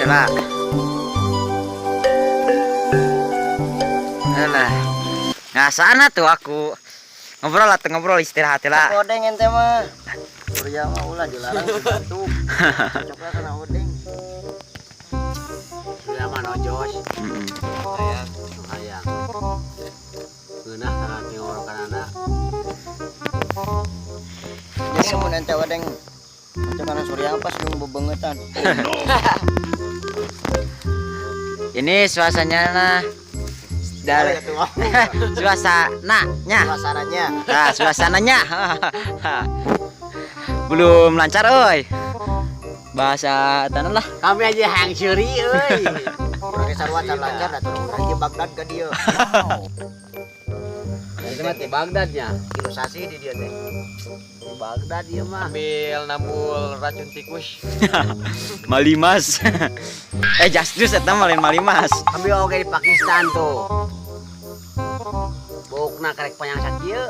lah. Alah. Nah sana tuh aku ngobrol istirahat lah. Odeng ente mah. Surya mah ulah dilarang dibantu. Cocoknya kena odeng. Surya mah nojos. Hayang. Geunah kana tenggorokanana. Jadi mun ente odeng cocoknya Surya pas jeung bebengetan. Ini suasananya dari suasananya. Nah, suasananya. Belum lancar euy. Bahasa tanah lah. Kami aja hang syuri euy. Urang sarua can lancar da turun urang di Bagdad ka dieu. Itu mah di Bagdadnya. Ilustrasi di dieu teh. Di Bagdad ieu mah. Ambil nambul racun tikus. Malimas. Just eta mah lain malimas. Ambil oge di Pakistan tuh. Bokna karek panyang kieu.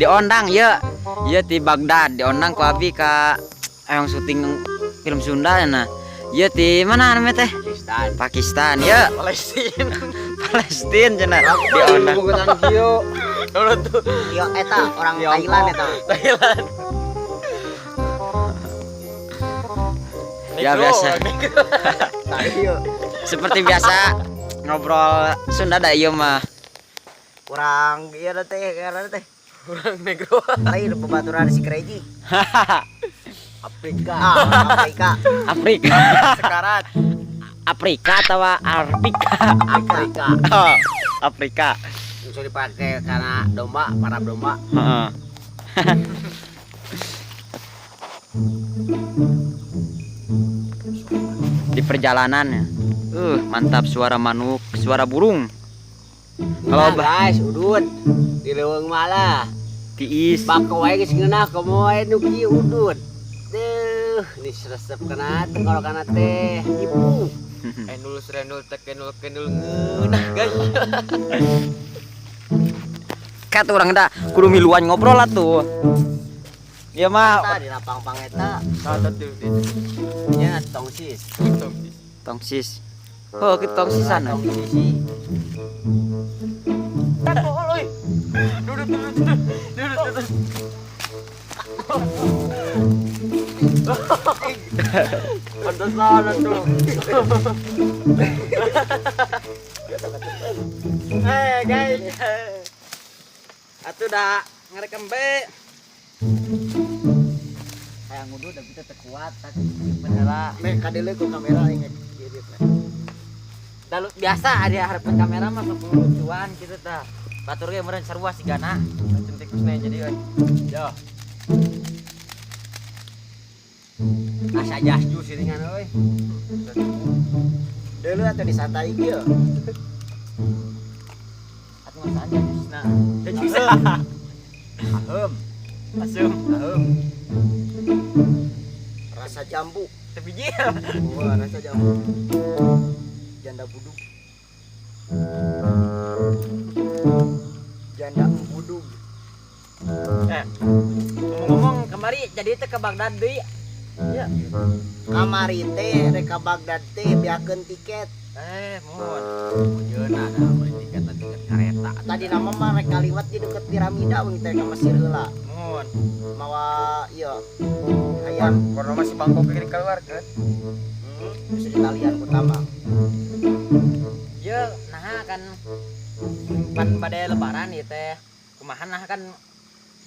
Diondang ya. Ieu ti Bagdad, diondang ku abi ka yang syuting film Sunda na. Ieu ti mana namanya teh? Pakistan ya. Palestina cenah. Diondang. Bukan kieu. Yo eta orang Thailand eta. Ya biasa. Ayo. Seperti biasa ngobrol Sunda da ieu mah. Kurang ieu teh karena teh. Kurang negro. Lain babaturan si Kreji. Afrika. Afrika. Afrika. Sekarat. Afrika atau Afrika? Afrika. Oh, Afrika. Bisa dipakai karena domba, para domba. Heeh. Di perjalanan ya. Mantap suara manuk, suara burung. Kalau Kalau guys, udut di leuweung malah. tiis. Bako wae geus ngeunah komo wae nu kieu udut. Deuh, ini resep kana tenggorokanna teh ibu. Endul serendul tekendul kendul ngeunah guys. Kat orang da kudu miluan ngobrol atuh. Ya mah Eta di lapang eta. Salah tuh. Nya tongsis. tongsis. Oh, kita tongsisan. Sisi. Pantesan tuh. Guys. Atuh dah ngerekam be. Hayang ngudu da kita teu kuat tapi beneran. Meh kadeuleu ku kamera inget jadi teh. Dalu biasa ada harapan kamera mah sok lucuan gitu tah. Batur ge meureun sarua sigana. Racun tikusnya jadi euy. Yo. Asa jasju siringan euy. Deuleu atuh disantai kieu. Atuh mah saja jusna. Ahem. Asum. Rasa jambu. Tebijir. Wah, rasa jambu. Janda buduk. Janda buduk. Ngomong kemari jadi teh ke Bagdad deui. Ya. Kamari teh rek ka Bagdad teh biakeun tiket. Mohon. Yeuna da beli tiket kereta. Tadi nama mah rek kaliwat di deket piramida beung teh ka Mesir heula. Mohon. Mawa ieu hayam Karena masih Bangkok kiri keluar kan. bisa ditalian ku tamang. Ya, nah kan pan pada lebaran ieu teh. Kumaha nah kan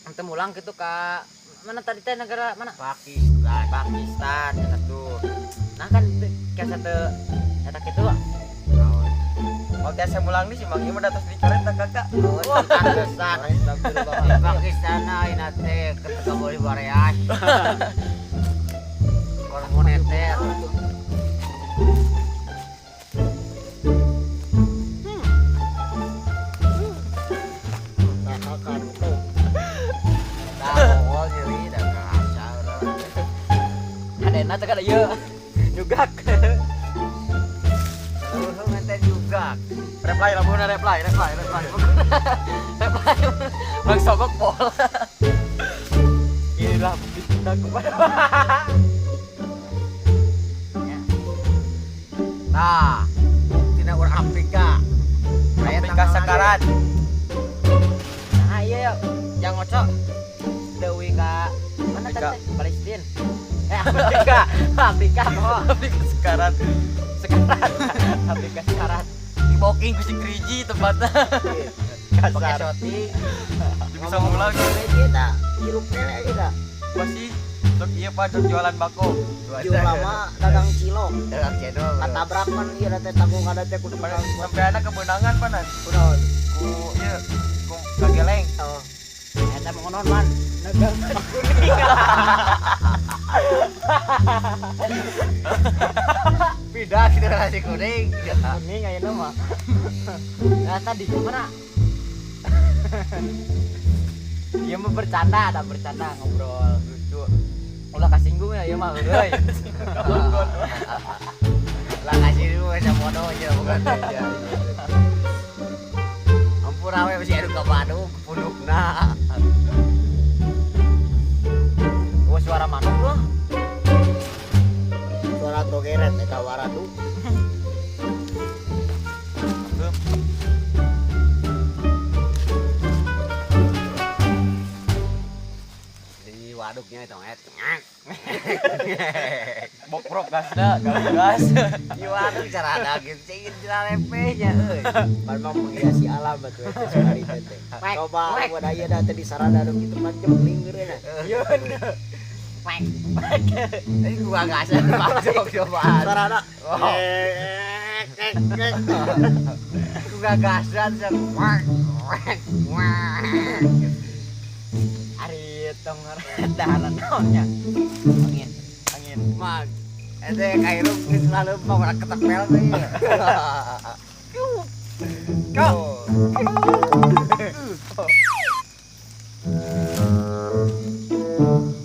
ente mulang gitu ka mana tadi teh negara mana? Pakistan eta tuh. Nah kan kiasa teu eta kitu. Mau biasa mulang nih si Mang Ieu datang dicoret tak kakak. Pantesan. Di Pakistan ayeuna teh ketika boleh bareas. Orang moneter. Tahakan tuh. Tahu nyeri da kerasa urang. Adena teh kada ieu nyugak. Urang teh juga. Reply lah bukan reply. Reply. Bang sogok bola. Inilah bukti cinta kepada. Tah. Tina urang Afrika. Afrika sakarat. Nah iya ya, yang ngocok Dewi ka mana Afrika. tadi Palestina. Afrika, Afrika kok. Afrika sakarat. Sekarat, Afrika sekarat. Di booking ku si Kriji tempatnya. Pakai shooting. Bisa ngulang. Media tak hirup lele aja dah. Masih sok iya Pak sok jualan bako. Jauh lama dagang cilok. Dagang cendol. Katabrakan ieu da teh tanggung ada teh kudu menang. Sampai anak kebenangan panan. Kunaon? Ku ieu ku kageleng. Oh. Eta mau ngonon man. Negang kuning. Pindah kita nasi kuning. Kuning ayeuna mah. Nah tadi gimana? Iya mau bercanda, ada bercanda ngobrol lucu. Ulah kasinggung ya, iya mah euy. Lah kasih dulu sama mono aja bukan aja. Ampun awe masih adu ka Bandung ke pundukna. Gua suara manuk loh. Suara togeret eta waradu. Di waduknya itu et. Bokrok gasna, gas. Di waduk cara daging cingin jalempenya euy. Pan mah menghiasi alam batu eta sekali teh. Coba buat aya da teh di sarana anu kitu mah jempling geureuh. Iya bener. Wek. Ini gua gasan masuk coba. Sarana. Gua gasan sen. Ari tong daharan naonnya. Angin. Angin. Mag. Ede kairum geus laleup mah urang ketepel teh. Kau.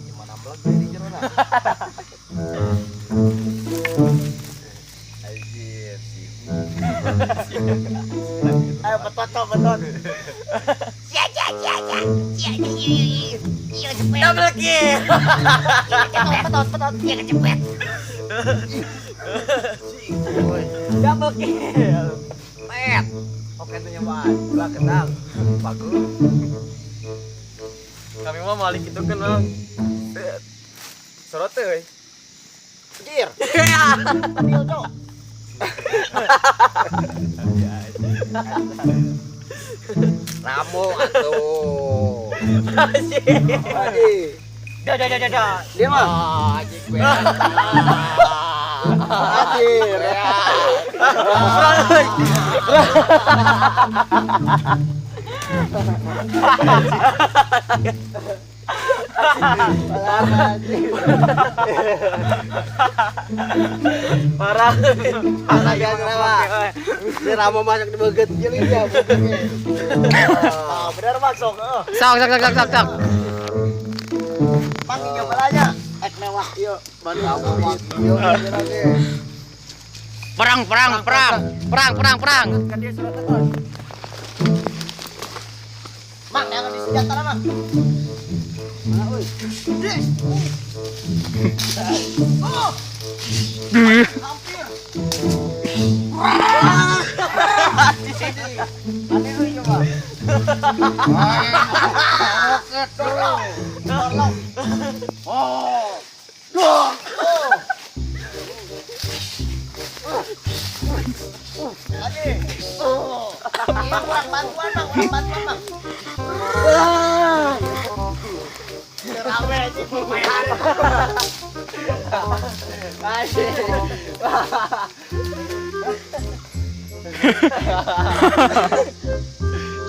Gimana blog di jero na? Anjir sih. Ayo betot betot. Double kill. Double kill. Met. Oke tuh nyobain. Gua kenal. Bagus. Kami mah malik itu kan Bang. Sorot euy. Jir. Ambil cok. Ramu atuh. Adi. Dah. Dia mah. Anjing gue. Hadir. Parah. Parah ya kenapa? Si Ramo masak di baget jadi dia. Benar maksok. Sok. Pangi coba aja. Ek mewah yuk. Bantu yuk. Perang. Kan dia sudah tekan. Mak, yang di senjata mak. Mana euy? Oh. Hampir. Ane euy coba. Oke, tolong. Oh. Dong. Ade. Oh. Ini kurang bantuan, Bang. Rame aja pemain. Asik.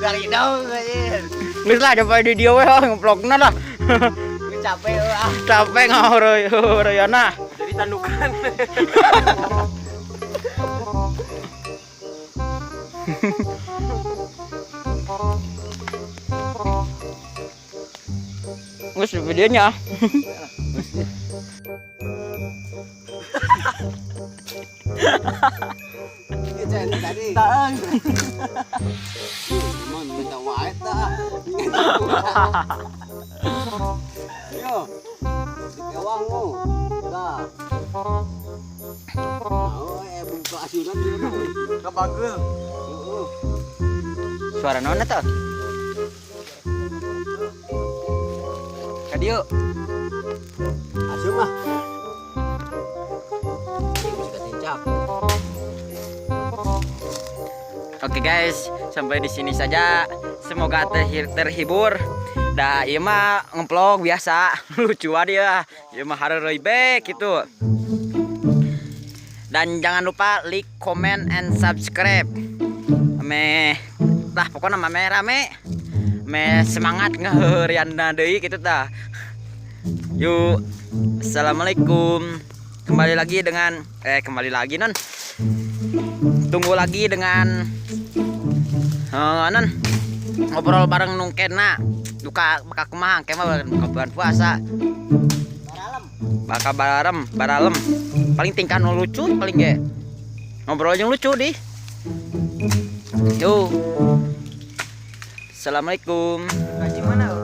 Dari daun anjir. Geus lah coba di dia we ngeplogna lah. Gue capek ah. Capek ngaheureuyana. Jadi tandukan. Geus videonya. Kita tadi. Taang. Emang minta wae tah. Yo. Dikewang lu. Dah. Mau bungkus Atau asiunan dia mah. Kabagel. Heeh. Suara naon eta? Kadio. Asiu mah. Oke guys, sampai di sini saja. Semoga terhibur. Dah, ieu mah ngeplog biasa, lucu dia. Ieu mah hareureui bae gitu. Dan jangan lupa like, comment, and subscribe. Pokoknya rame-rame. Semangat ngeheurianna deui gitu tah. Yuk. Assalamualaikum. Kembali lagi non. Tunggu lagi dengan non ngobrol bareng Nungkena. Duka bakal kumaha kemah bulan puasa. Bakal baralem. Paling tingkah nu lucu paling ge. Ngobrol yang lucu di. Yuk. Assalamualaikum. Gaji mana?